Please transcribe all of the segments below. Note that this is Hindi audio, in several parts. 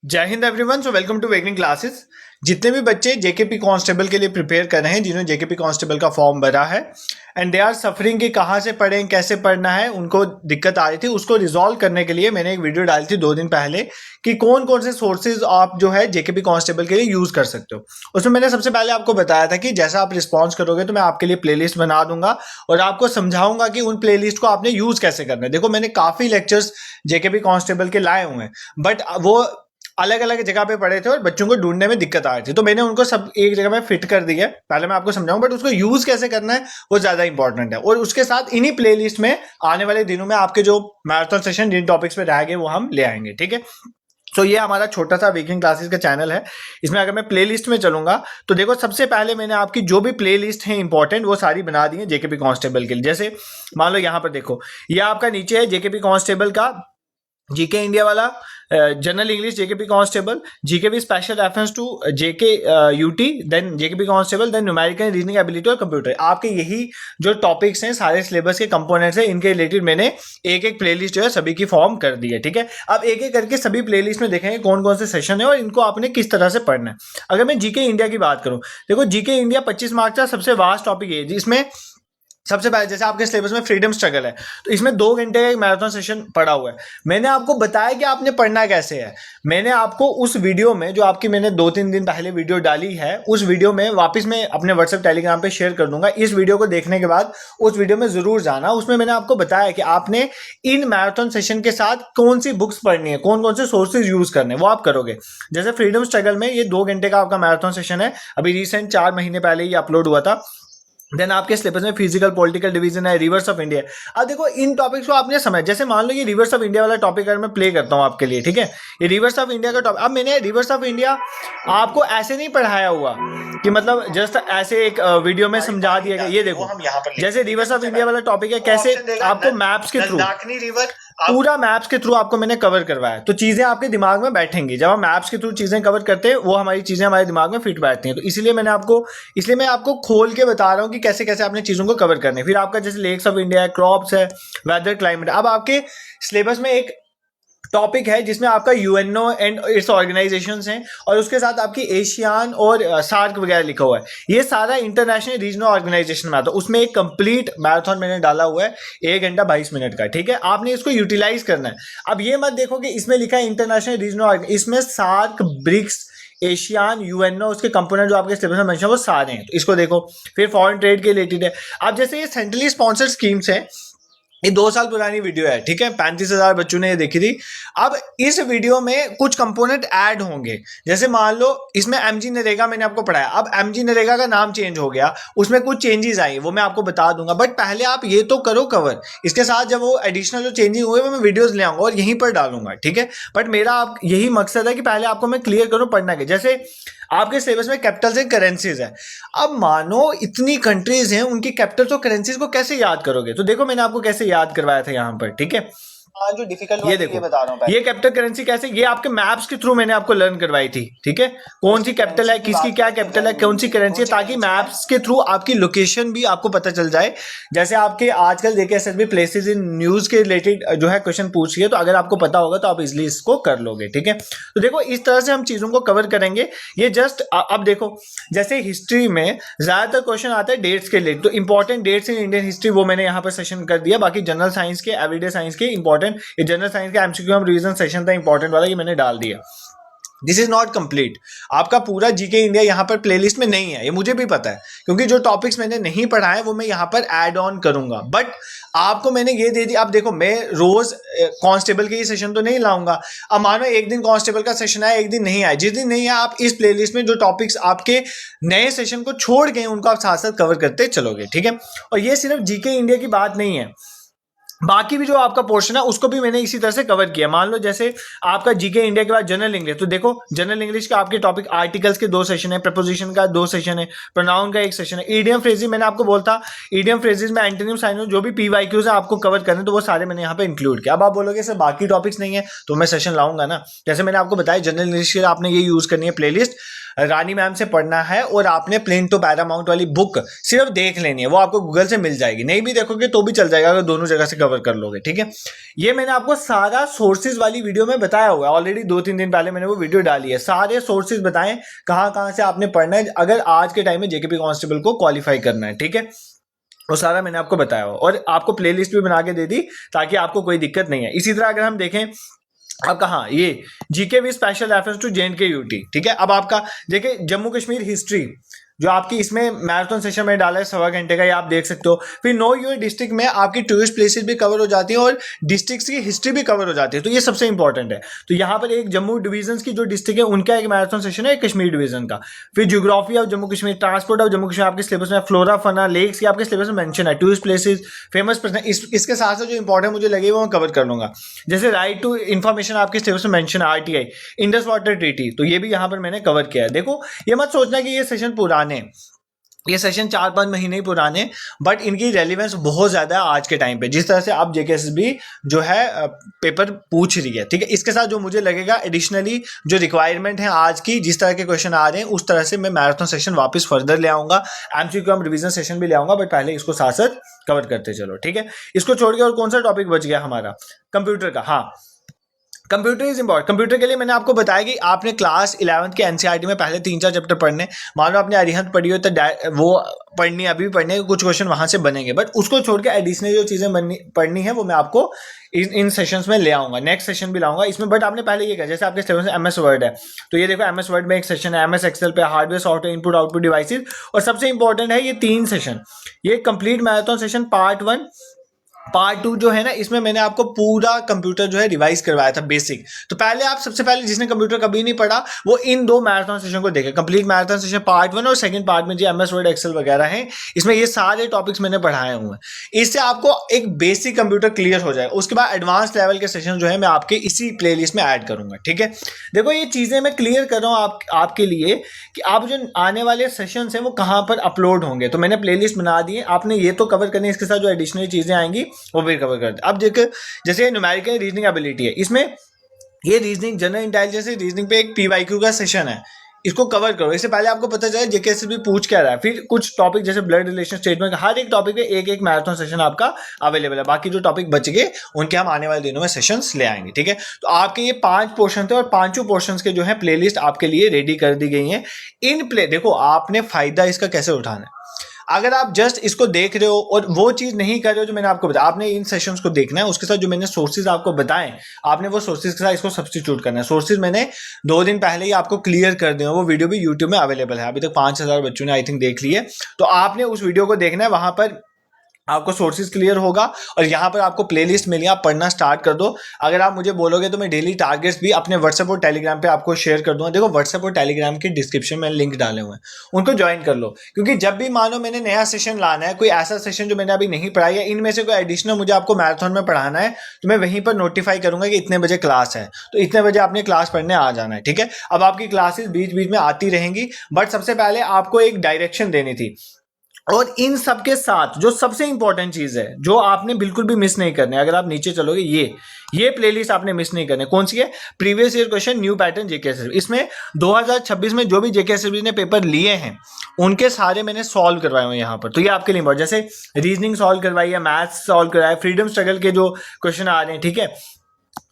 जय हिंद एवरीवन। सो वेलकम टू वेगनिंग क्लासेस। जितने भी बच्चे जेकेपी कांस्टेबल के लिए प्रिपेयर कर रहे हैं, जिन्होंने जेकेपी कांस्टेबल का फॉर्म भरा है एंड दे आर सफरिंग कि कहाँ से पढ़ें, कैसे पढ़ना है, उनको दिक्कत आ रही थी, उसको रिजॉल्व करने के लिए मैंने एक वीडियो डाली थी 2 दिन पहले कि कौन कौन से सोर्सेज आप जो है जेकेपी कांस्टेबल के लिए यूज कर सकते हो। उसमें मैंने सबसे पहले आपको बताया था कि जैसा आप रिस्पॉन्स करोगे तो मैं आपके लिए प्लेलिस्ट बना दूंगा और आपको समझाऊंगा कि उन प्लेलिस्ट को आपने यूज कैसे करना है। देखो, मैंने काफी लेक्चर्स जेकेपी कांस्टेबल के लाए हुए हैं, बट वो अलग अलग जगह पे पड़े थे और बच्चों को ढूंढने में दिक्कत आ रही थी, तो मैंने उनको सब एक जगह में फिट कर दिया है। पहले मैं आपको समझाऊं, बट उसको यूज कैसे करना है वो ज्यादा इंपॉर्टेंट है। और उसके साथ इन्हीं प्लेलिस्ट में आने वाले दिनों में आपके जो मैराथन सेशन जिन टॉपिक्स पे रहेंगे वो हम ले आएंगे, ठीक है। तो ये हमारा छोटा सा वीकेंड क्लासेस का चैनल है। इसमें अगर मैं प्लेलिस्ट में चलूंगा तो देखो, सबसे पहले मैंने आपकी जो भी प्लेलिस्ट है इंपॉर्टेंट वो सारी बना दी है जेकेपी कांस्टेबल के लिए। जैसे मान लो यहाँ पर देखो, ये आपका नीचे है जेकेपी कांस्टेबल का जीके इंडिया वाला, general English JKP constable, GKP special reference to JK UT, then JKP constable, then numerical reasoning ability और कंप्यूटर। आपके यही जो टॉपिक्स हैं, सारे सिलेबस के कंपोनेंट्स हैं, इनके रिलेटेड मैंने एक एक प्लेलिस्ट जो है सभी की फॉर्म कर दी है, ठीक है। अब एक एक करके सभी प्लेलिस्ट में देखेंगे कौन कौन से सेशन है और इनको आपने किस तरह से पढ़ना है। अगर मैं जीके इंडिया की बात करूं, देखो जीके इंडिया 25 मार्क्स का सबसे वास्ट टॉपिक है, जिसमें सबसे पहले जैसे आपके सिलेबस में फ्रीडम स्ट्रगल है, तो इसमें 2 घंटे का एक मैराथन सेशन पड़ा हुआ है। मैंने आपको बताया कि आपने पढ़ना कैसे है। मैंने आपको उस वीडियो में, जो आपकी मैंने 2-3 दिन पहले वीडियो डाली है, उस वीडियो में वापस मैं अपने व्हाट्सएप टेलीग्राम पे शेयर कर दूंगा। इस वीडियो को देखने के बाद उस वीडियो में जरूर जाना। उसमें मैंने आपको बताया कि आपने इन मैराथन सेशन के साथ कौन सी बुक्स पढ़नी है, कौन कौन से सोर्सेज यूज करने, वो आप करोगे। जैसे फ्रीडम स्ट्रगल में ये 2 घंटे का आपका मैराथन सेशन है, अभी रिसेंट 4 महीने पहले ही अपलोड हुआ था। देन आपके सिलेबस में फिजिकल पॉलिटिकल डिवीजन है, रिवर्स ऑफ इंडिया। अब देखो, इन टॉपिक्स को आपने समझ, जैसे मान लो ये रिवर्स ऑफ इंडिया वाला टॉपिक अगर मैं प्ले करता हूं आपके लिए, ठीक है, ये रिवर्स ऑफ इंडिया का टॉपिक। अब मैंने रिवर्स ऑफ इंडिया आपको ऐसे नहीं पढ़ाया हुआ कि मतलब जस्ट ऐसे एक वीडियो में समझा दिया गया। ये देखो, जैसे रिवर्स ऑफ इंडिया वाला टॉपिक है, कैसे आपको मैप्स के थ्रू, पूरा मैप्स के थ्रू आपको मैंने कवर करवाया, तो चीजें आपके दिमाग में बैठेंगी। जब हम मैप्स के थ्रू चीजें कवर करते हैं, वो हमारी चीजें हमारे दिमाग में फिट बैठती हैं। तो इसलिए मैं आपको खोल के बता रहा हूँ कि कैसे कैसे आपने चीजों को कवर करने। फिर आपका जैसे लेक्स ऑफ इंडिया है, क्रॉप्स है, वेदर क्लाइमेट। अब आपके सिलेबस में एक टॉपिक है जिसमें आपका यूएनओ एंड इट्स ऑर्गेनाइजेशंस हैं, और उसके साथ आपकी एशियान और सार्क वगैरह लिखा हुआ है। ये सारा इंटरनेशनल रीजनल ऑर्गेनाइजेशन में आता है। उसमें एक कंप्लीट मैराथन मैंने डाला हुआ है 1 घंटा 22 मिनट का, ठीक है। आपने इसको यूटिलाइज करना है। अब ये मत देखो कि इसमें लिखा है इंटरनेशनल रीजनल, इसमें सार्क, ब्रिक्स, एशियान, यूएनओ, उसके कंपोनेंट जो आपके सिलेबस में मेंशन है वो सारे हैं, तो इसको देखो। फिर फॉरेन ट्रेड के रिलेटेड है। अब जैसे ये सेंट्रली स्पॉन्सर्ड स्कीम्स है, ये 2 साल पुरानी वीडियो है, ठीक है, 35,000 बच्चों ने ये देखी थी। अब इस वीडियो में कुछ कंपोनेंट ऐड होंगे। जैसे मान लो इसमें एमजी नरेगा मैंने आपको पढ़ाया, अब एमजी नरेगा का नाम चेंज हो गया, उसमें कुछ चेंजेस आई, वो मैं आपको बता दूंगा। बट पहले आप ये तो करो कवर, इसके साथ जब वो एडिशनल जो चेंजिंग हुए वो मैं वीडियोस ले आऊंगा और यहीं पर डालूंगा, ठीक है। बट मेरा आप यही मकसद है कि पहले आपको मैं क्लियर करूं पढ़ना के। जैसे आपके सिलेबस में कैपिटल्स एंड करेंसीज है। अब मानो इतनी कंट्रीज हैं, उनकी कैपिटल्स और करेंसीज को कैसे याद करोगे? तो देखो, मैंने आपको कैसे याद करवाया था यहाँ पर, ठीक है। जो डिफिकल्ट ये देखो, बता रहा हूँ, ये कैपिटल करेंसी कैसे, ये आपके मैप्स के थ्रू मैंने आपको लर्न करवाई थी, ठीक है। कौन सी कैपिटल है, किसकी क्या कैपिटल है, कौन सी करेंसी है, ताकि मैप्स के थ्रू आपकी लोकेशन भी आपको पता चल जाए। जैसे आपके आजकल देखिए एसएसबी प्लेसेस इन न्यूज के रिलेटेड जो है क्वेश्चन पूछ रही है, तो अगर आपको पता होगा तो आप इजिली इसको कर लोगे, ठीक है। तो देखो, इस तरह से हम चीजों को कवर करेंगे। ये जस्ट अब देखो, जैसे हिस्ट्री में ज्यादातर क्वेश्चन आता है डेट्स के रिलेटेड, तो important dates in Indian history वो मैंने यहाँ पर सेशन कर दिया। बाकी जनरल साइंस के, एवरीडे साइंस के इंपॉर्टेंट, ये जनरल साइंस का एमसीक्यू हम रिवीजन सेशन था इंपॉर्टेंट वाला, ये मैंने डाल दिया। This is not complete. आपका पूरा जीके इंडिया यहाँ पर प्लेलिस्ट में नहीं है, ये मुझे भी पता है, क्योंकि जो टॉपिक्स मैंने नहीं पढ़ाए वो मैं यहाँ पर ऐड ऑन करूंगा। बट आपको मैंने ये दे दिया। अब देखो, मैं रोज कांस्टेबल के ही सेशन तो नहीं लाऊंगा। अब मानो एक दिन कांस्टेबल का सेशन आया, एक दिन नहीं आया, जिस दिन नहीं आया आप इस प्लेलिस्ट में जो टॉपिक्स आपके नए सेशन को छोड़ गए उनको आप साथ साथ कवर करते चलोगे, ठीक है। और ये सिर्फ जीके इंडिया की बात नहीं है, बाकी भी जो आपका पोर्शन है उसको भी मैंने इसी तरह से कवर किया। मान लो जैसे आपका जीके इंडिया के बाद जनरल इंग्लिश, तो देखो जनरल इंग्लिश का आपके टॉपिक आर्टिकल्स के 2 सेशन है, प्रपोजिशन का 2 सेशन है, प्रोनाउन का 1 सेशन है, ईडियम फ्रेजेस मैंने आपको बोलता, ईडियम फ्रेजेस में एंटोनिम साइनोनिम जो भी पीवाईक्यूज है आपको कवर करने, तो वो सारे मैंने यहाँ पे इंक्लूड किया। अब आप बोलोगे सर बाकी टॉपिक्स नहीं है, तो मैं सेशन लाऊंगा ना। जैसे मैंने आपको बताया जनरल इंग्लिश के आपने ये यूज करनी है प्लेलिस्ट। रानी मैम से पढ़ना है और आपने प्लेन टू पैरामाउंट वाली बुक सिर्फ देख लेनी है, वो आपको गूगल से मिल जाएगी, नहीं भी देखोगे तो भी चल जाएगा अगर दोनों जगह से कवर कर लोगे, ठीक है। ये मैंने आपको सारा सोर्सेज वाली वीडियो में बताया हुआ है, ऑलरेडी 2-3 दिन पहले मैंने वो वीडियो डाली है, सारे सोर्सेज बताएं कहाँ कहाँ से आपने पढ़ना है अगर आज के टाइम में जेकेपी कांस्टेबल को क्वालिफाई करना है, ठीक है। वो सारा मैंने आपको बताया हुआ और आपको प्लेलिस्ट भी बना के दे दी ताकि आपको कोई दिक्कत नहीं है। इसी तरह अगर हम देखें अब कहाँ ये GK with special reference to J and K UT, ठीक है। अब आपका देखिए जम्मू कश्मीर हिस्ट्री जो आपकी इसमें मैराथन सेशन में डाला है 1.25 घंटे का, ये आप देख सकते हो। फिर नो योर डिस्ट्रिक्ट में आपकी टूरिस्ट प्लेसेस भी कवर हो जाती है और डिस्ट्रिक्ट्स की हिस्ट्री भी कवर हो जाती है, तो ये सबसे इंपॉर्टेंट है। तो यहाँ पर एक जम्मू डिवीजन की जो डिस्ट्रिक्ट है उनका एक मैराथन सेशन है, एक कश्मीर डिवीजन का। फिर geography of Jammu Kashmir, transport of Jammu Kashmir आपके सिलेबस में, फ्लोरा फना लेक्स की आपके सिलेबस में मेंशन है, टूरिस्ट प्लेसेस फेमस पर्सन, इसके साथ साथ जो इंपॉर्टेंट मुझे लगे वो मैं कवर कर लूंगा। जैसे राइट टू इन्फॉर्मेशन आपके सिलेबस में मेंशन है, आरटीआई, इंडस वाटर ट्रीटी, तो ये भी यहाँ पर मैंने कवर किया है। देखो ये मत सोचना कि ये सेशन पुराने, ये सेशन 4-5 महीने ही पुराने, बट इनकी रेलिवेंस बहुत ज़्यादा है आज के टाइम पे, जिस तरह से आप जेकेएसएसबी जो है पेपर पूछ रही है, ठीक है। इसके साथ जो मुझे लगेगा एडिशनली जो रिक्वायरमेंट है आज की, जिस तरह के क्वेश्चन आ रहे हैं उस तरह से मैं मैराथन सेशन वापस फर्दर ले आऊँगा, एमसीक्यू हम रिवीजन सेशन भी ले आऊँगा, बट पहले इसको साथ साथ कवर करते चलो, ठीक है। इसको छोड़ के और कौन सा टॉपिक बच गया हमारा, कंप्यूटर का। हाँ, कंप्यूटर इज इंपॉर्टेंट। कंप्यूटर के लिए मैंने आपको बताया कि आपने क्लास 11th के एनसीईआरटी में पहले 3-4 चैप्टर पढ़ने, मान लो आपने अरिहंत पढ़ी हो तो वो पढ़नी अभी भी पढ़ने, कुछ क्वेश्चन वहां से बनेंगे, बट उसको छोड़ के एडिशनल जो चीजें पढ़नी है वो मैं आपको इन सेशंस में ले आऊंगा, नेक्स्ट सेशन भी लाऊंगा इसमें। बट आपने पहले ये किया, जैसे आपके सिलेबस में एमएस वर्ड है तो ये देखो एमएस वर्ड में एक सेशन है, एमएस एक्सेल पे hardware software input output devices, और सबसे इंपॉर्टेंट है ये 3 सेशन, ये complete marathon session part 1 part 2 जो है ना, इसमें मैंने आपको पूरा कंप्यूटर जो है रिवाइज करवाया था बेसिक। तो पहले आप सबसे पहले जिसने कंप्यूटर कभी नहीं पढ़ा वो इन 2 मैराथन सेशन को देखे, कंप्लीट मैराथन सेशन पार्ट 1 और सेकंड पार्ट में जो एमएस वर्ड एक्सेल वगैरह है, इसमें ये सारे टॉपिक्स मैंने पढ़ाए हुए हैं। इससे आपको एक बेसिक कंप्यूटर क्लियर हो जाए, उसके बाद एडवांस लेवल के सेशन जो है मैं आपके इसी प्लेलिस्ट में ऐड करूंगा, ठीक है। देखो ये चीजें मैं क्लियर कर रहा हूँ आपके लिए कि आप जो आने वाले सेशन हैं वो कहाँ पर अपलोड होंगे, तो मैंने प्लेलिस्ट बना दी है, आपने ये तो कवर करनी है, इसके साथ जो एडिशनल चीजें आएंगी वो भी कवर कर दे। अब देखो जैसे न्यूमेरिकल रीजनिंग एबिलिटी है, इसमें ये रीजनिंग जनरल इंटेलिजेंस रीजनिंग पे एक पीवाईक्यू का सेशन है, इसको कवर करो। इससे पहले आपको पता चले जेकेएसएसबी पूछ क्या रहा है। फिर कुछ टॉपिक जैसे ब्लड रिलेशन स्टेटमेंट, हर एक टॉपिक पे एक मैराथन सेशन आपका अवेलेबल है। बाकी जो टॉपिक बच गए उनके हम आने वाले दिनों में सेशंस ले आएंगे, ठीक है। तो आपके ये 5 पोर्शन थे और 5 पोर्शंस के जो है प्लेलिस्ट आपके लिए रेडी कर दी गई है। देखो आपने फायदा इसका कैसे उठाना है। अगर आप जस्ट इसको देख रहे हो और वो चीज नहीं कर रहे हो जो मैंने आपको बताया, आपने इन सेशंस को देखना है, उसके साथ जो मैंने सोर्सेज आपको बताएं आपने वो सोर्सेज के साथ इसको सब्स्टिट्यूट करना है। सोर्सेज मैंने 2 दिन पहले ही आपको क्लियर कर दिया, वो वीडियो भी यूट्यूब में अवेलेबल है, अभी तक 5000 बच्चों ने आई थिंक देख ली है, तो आपने उस वीडियो को देखना है, वहां पर आपको सोर्सेज क्लियर होगा और यहाँ पर आपको प्लेलिस्ट मिली, आप पढ़ना स्टार्ट कर दो। अगर आप मुझे बोलोगे तो मैं डेली टारगेट्स भी अपने व्हाट्सएप और टेलीग्राम पे आपको शेयर कर दूंगा। देखो व्हाट्सएप और टेलीग्राम के डिस्क्रिप्शन में लिंक डाले हुए हैं, उनको ज्वाइन कर लो, क्योंकि जब भी मानो मैंने नया सेशन लाना है, कोई ऐसा सेशन जो मैंने अभी नहीं पढ़ाया है, इनमें से कोई एडिशनल मुझे आपको मैराथन में पढ़ाना है, तो मैं वहीं पर नोटिफाई करूंगा कि इतने बजे क्लास है, तो इतने बजे आपने क्लास पढ़ने आ जाना है, ठीक है। अब आपकी क्लासेस बीच बीच में आती रहेंगी, बट सबसे पहले आपको एक डायरेक्शन देनी थी। और इन सब के साथ जो सबसे इंपॉर्टेंट चीज है जो आपने बिल्कुल भी मिस नहीं करने, अगर आप नीचे चलोगे ये प्लेलिस्ट आपने मिस नहीं करने, कौन सी है, previous year question new pattern JKSSB. इसमें 2026 में जो भी जेकेएसएसबी ने पेपर लिए हैं उनके सारे मैंने सॉल्व करवाए हुए यहाँ पर, तो ये आपके लिए इंपॉर्टेंट, जैसे रीजनिंग सॉल्व करवाई है, मैथ्स सॉल्व करवाया, फ्रीडम स्ट्रगल के जो क्वेश्चन आ रहे हैं, ठीक है।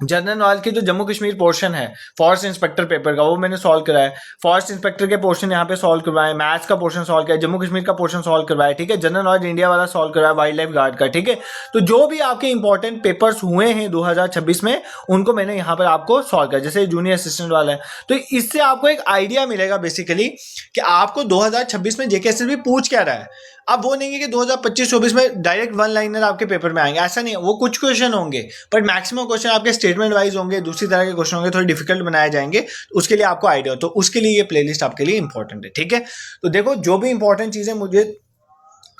जनरल नॉलेज के जो जम्मू कश्मीर पोर्शन है फॉरेस्ट इंस्पेक्टर पेपर का वो मैंने सॉल्व कराया, फॉरेस्ट इंस्पेक्टर के पोर्शन यहाँ पे सॉल्व करवाए, मैथ्स का पोर्शन सॉल्व किया, जम्मू कश्मीर का पोर्शन सॉल्व करवाया, ठीक है। जनरल नॉलेज इंडिया वाला सॉल्व करवाया, वाइल्ड लाइफ गार्ड का, ठीक है। तो जो भी आपके इंपॉर्टेंट पेपर्स हुए हैं 2026 में उनको मैंने यहाँ पर आपको सॉल्व किया, जैसे जूनियर असिस्टेंट वाला है। तो इससे आपको एक आइडिया मिलेगा बेसिकली कि आपको 2026 में जेकेएसएसबी पूछ क्या रहा है। अब वो नहीं है कि 2025-24 में डायरेक्ट 1 लाइनर आपके पेपर में आएंगे, ऐसा नहीं है, वो कुछ क्वेश्चन होंगे बट मैक्सिमम क्वेश्चन आपके स्टेटमेंट वाइज होंगे, दूसरी तरह के क्वेश्चन होंगे, थोड़े डिफिकल्ट बनाए जाएंगे, तो उसके लिए आपको आइडिया हो, तो उसके लिए ये प्लेलिस्ट आपके लिए इंपॉर्टेंट है, ठीक है। तो देखो जो भी इंपॉर्टेंट चीजें मुझे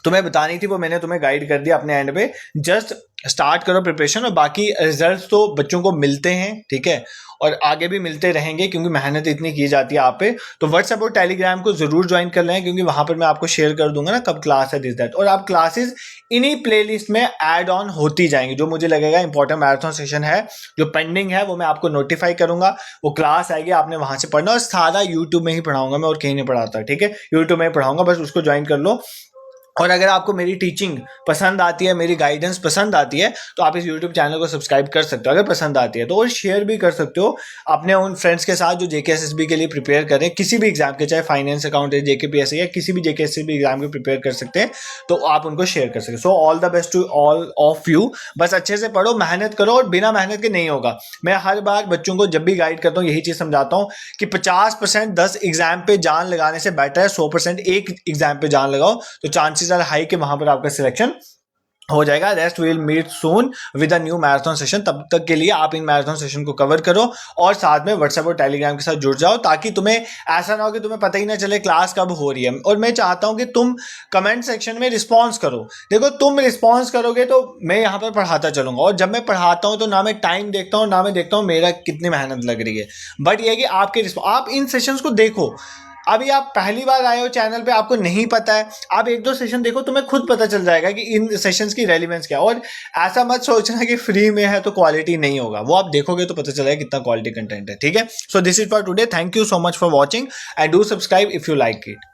तुम्हें बतानी थी वो मैंने तुम्हें गाइड कर दिया अपने एंड पे, जस्ट स्टार्ट करो प्रिपरेशन और बाकी रिजल्ट्स तो बच्चों को मिलते हैं, ठीक है। और आगे भी मिलते रहेंगे क्योंकि मेहनत इतनी की जाती है आप पे। तो व्हाट्सएप और टेलीग्राम को जरूर ज्वाइन कर लें क्योंकि वहां पर मैं आपको शेयर कर दूंगा ना कब क्लास है दिस दैट, और आप क्लासेस इन्हीं प्लेलिस्ट में ऐड ऑन होती जाएंगी। जो मुझे लगेगा इंपॉर्टेंट मैराथन सेशन है जो पेंडिंग है वो मैं आपको नोटिफाई करूंगा, वो क्लास आएगी, आपने वहां से पढ़ना, और सारा यूट्यूब में ही पढ़ाऊंगा मैं और कहीं नहीं पढ़ाता, ठीक है, यूट्यूब में ही पढ़ाऊंगा, बस उसको ज्वाइन कर लो। और अगर आपको मेरी टीचिंग पसंद आती है, मेरी गाइडेंस पसंद आती है, तो आप इस यूट्यूब चैनल को सब्सक्राइब कर सकते हो अगर पसंद आती है तो, और शेयर भी कर सकते हो अपने उन फ्रेंड्स के साथ जो जेकेएसएसबी के लिए प्रिपेयर करें, किसी भी एग्जाम के, चाहे फाइनेंस अकाउंट है, जेकेपीएससी या किसी भी जेकेएसएसबी एग्जाम के प्रिपेयर कर सकते हैं, तो आप उनको शेयर कर सकते हैं। So all the best to all of you. बस अच्छे से पढ़ो, मेहनत करो, और बिना मेहनत के नहीं होगा। मैं हर बार बच्चों को जब भी गाइड करता हूँ यही चीज समझाता हूँ कि 50% 10 एग्जाम पे जान लगाने से बेटर है 100% एक एग्जाम पे जान लगाओ, तो चांसेस आर हाई कि वहां पर आपका सिलेक्शन हो जाएगा। Rest will meet soon with a new marathon session. तब तक के लिए आप इन मैराथन सेशन को कवर करो और साथ में व्हाट्सएप और टेलीग्राम के साथ जुड़ जाओ, ताकि तुम्हें ऐसा ना हो कि तुम्हें पता ही ना चले क्लास कब हो रही है। और मैं चाहता हूं कि तुम कमेंट सेक्शन में रिस्पॉन्स करो। देखो, तुम रिस्पॉन्स करोगे तो मैं यहाँ पर पढ़ाता चलूंगा, और जब मैं पढ़ाता हूँ तो ना मैं टाइम देखता हूँ, ना मैं देखता हूँ मेरा कितनी मेहनत लग रही है, बट ये कि आप इन सेशंस को देखो। अभी आप पहली बार आए हो चैनल पे, आपको नहीं पता है, आप एक दो सेशन देखो, तुम्हें खुद पता चल जाएगा कि इन सेशंस की रेलिवेंस क्या है। और ऐसा मत सोचना कि फ्री में है तो क्वालिटी नहीं होगा, वो आप देखोगे तो पता चलेगा कितना क्वालिटी कंटेंट है, ठीक है। So this is for today, thank you so much for watching and do subscribe if you like it.